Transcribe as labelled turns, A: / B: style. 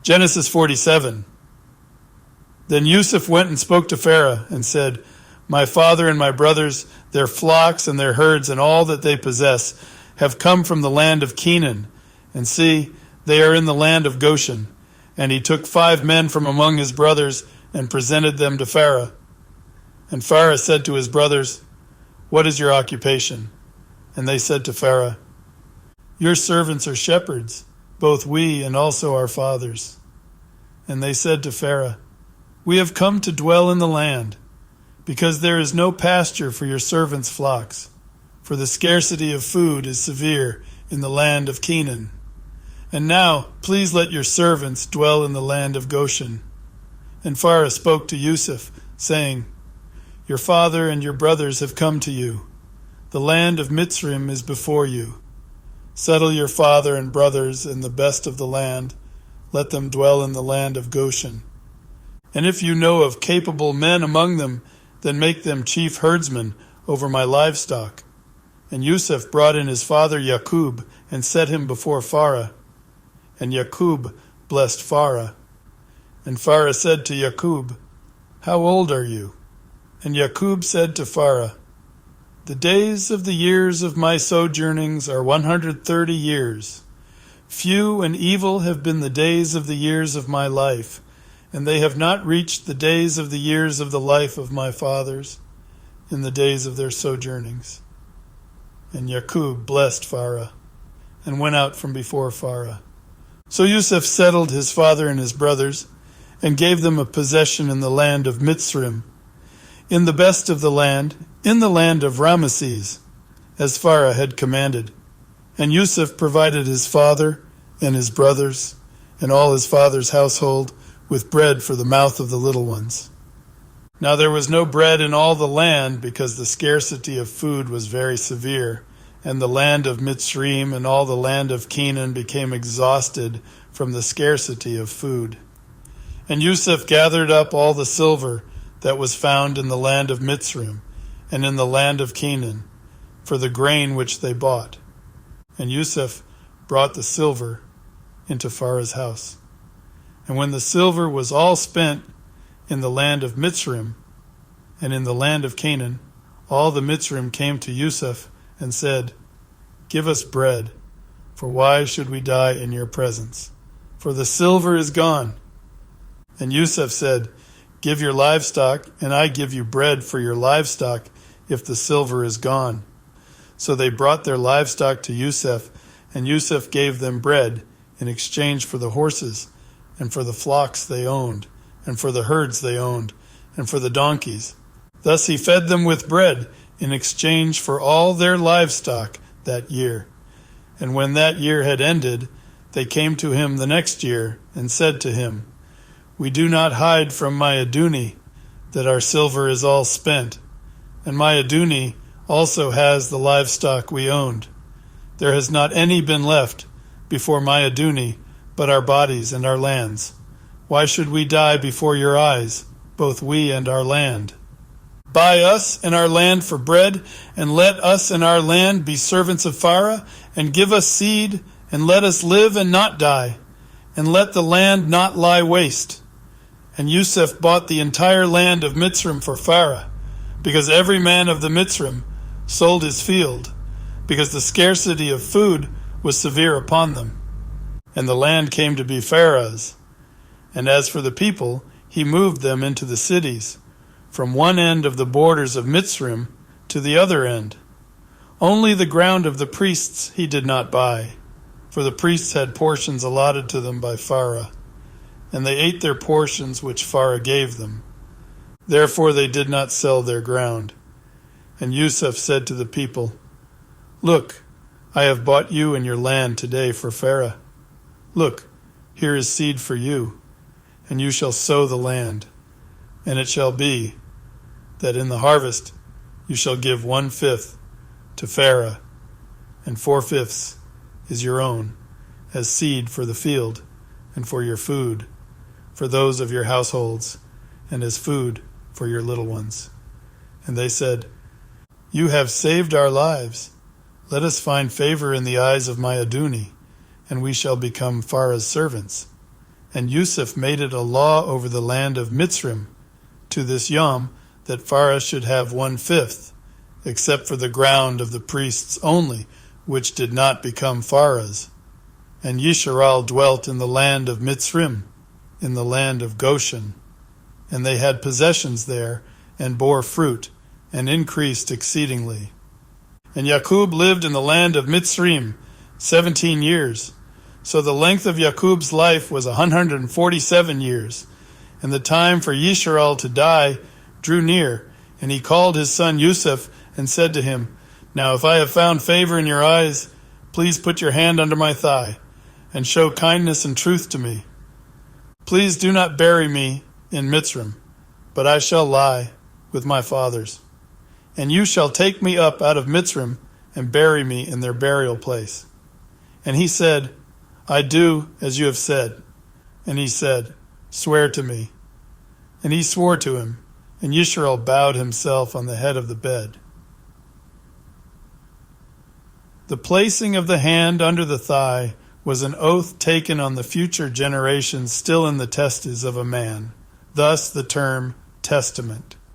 A: Genesis 47. Then Yosef went and spoke to Pharaoh and said, My father and my brothers, their flocks and their herds and all that they possess have come from the land of Canaan, and see, they are in the land of Goshen. And he took 5 men from among his brothers and presented them to Pharaoh. And Pharaoh said to his brothers, What is your occupation? And they said to Pharaoh, Your servants are shepherds, both we and also our fathers. And they said to Pharaoh, We have come to dwell in the land, because there is no pasture for your servants' flocks, for the scarcity of food is severe in the land of Canaan. And now, please let your servants dwell in the land of Goshen. And Pharaoh spoke to Yosef, saying, Your father and your brothers have come to you. The land of Mitsrayim is before you. Settle your father and brothers in the best of the land. Let them dwell in the land of Goshen. And if you know of capable men among them, then make them chief herdsmen over my livestock. And Yosef brought in his father Jacob and set him before Pharaoh. And Jacob blessed Pharaoh. And Pharaoh said to Jacob, How old are you? And Jacob said to Pharaoh, The days of the years of my sojournings are 130 years. Few and evil have been the days of the years of my life, and they have not reached the days of the years of the life of my fathers in the days of their sojournings. And Jacob blessed Pharaoh, and went out from before Pharaoh. So Yosef settled his father and his brothers, and gave them a possession in the land of Mitsrayim, in the best of the land, in the land of Ramesses, as Pharaoh had commanded. And Yosef provided his father and his brothers and all his father's household with bread for the mouth of the little ones. Now there was no bread in all the land, because the scarcity of food was very severe, and the land of Mitsrayim and all the land of Canaan became exhausted from the scarcity of food. And Yosef gathered up all the silver that was found in the land of Mitsrayim and in the land of Canaan, for the grain which they bought. And Yosef brought the silver into Pharaoh's house. And when the silver was all spent in the land of Mitsrayim and in the land of Canaan, all the Mitsrayim came to Yosef and said, Give us bread, for why should we die in your presence? For the silver is gone. And Yosef said, Give your livestock, and I give you bread for your livestock, if the silver is gone. So they brought their livestock to Yosef, and Yosef gave them bread in exchange for the horses, and for the flocks they owned, and for the herds they owned, and for the donkeys. Thus he fed them with bread in exchange for all their livestock that year. And when that year had ended, they came to him the next year, and said to him, We do not hide from my Adoni that our silver is all spent, and my Adoni also has the livestock we owned. There has not any been left before my Adoni but our bodies and our lands. Why should we die before your eyes, both we and our land? Buy us and our land for bread, and let us and our land be servants of Pharaoh, and give us seed, and let us live and not die, and let the land not lie waste. And Yosef bought the entire land of Mitsrayim for Pharaoh, because every man of the Mitsrayim sold his field, because the scarcity of food was severe upon them. And the land came to be Pharaoh's. And as for the people, he moved them into the cities, from one end of the borders of Mitsrayim to the other end. Only the ground of the priests he did not buy, for the priests had portions allotted to them by Pharaoh, and they ate their portions which Pharaoh gave them. Therefore they did not sell their ground. And Yosef said to the people, Look, I have bought you and your land today for Pharaoh. Look, here is seed for you, and you shall sow the land. And it shall be that in the harvest you shall give 1/5 to Pharaoh, and 4/5 is your own, as seed for the field, and for your food, for those of your households, and as food for your little ones. And they said, You have saved our lives. Let us find favor in the eyes of my Adoni, and we shall become Pharaoh's servants. And Yosef made it a law over the land of Mitsrayim to this yom that Pharaoh should have 1/5, except for the ground of the priests only, which did not become Pharaoh's. And Yisharal dwelt in the land of Mitsrayim, in the land of Goshen. And they had possessions there, and bore fruit, and increased exceedingly. And Yaqub lived in the land of Mitsrayim 17 years. So the length of Yaqub's life was 147 years. And the time for Yisharal to die drew near, and he called his son Yosef and said to him, Now if I have found favor in your eyes, please put your hand under my thigh, and show kindness and truth to me. Please do not bury me in Mitsrayim, but I shall lie with my fathers. And you shall take me up out of Mitsrayim and bury me in their burial place. And he said, I do as you have said. And he said, Swear to me. And he swore to him, and Yisrael bowed himself on the head of the bed. The placing of the hand under the thigh was an oath taken on the future generations still in the testes of a man. Thus the term testament.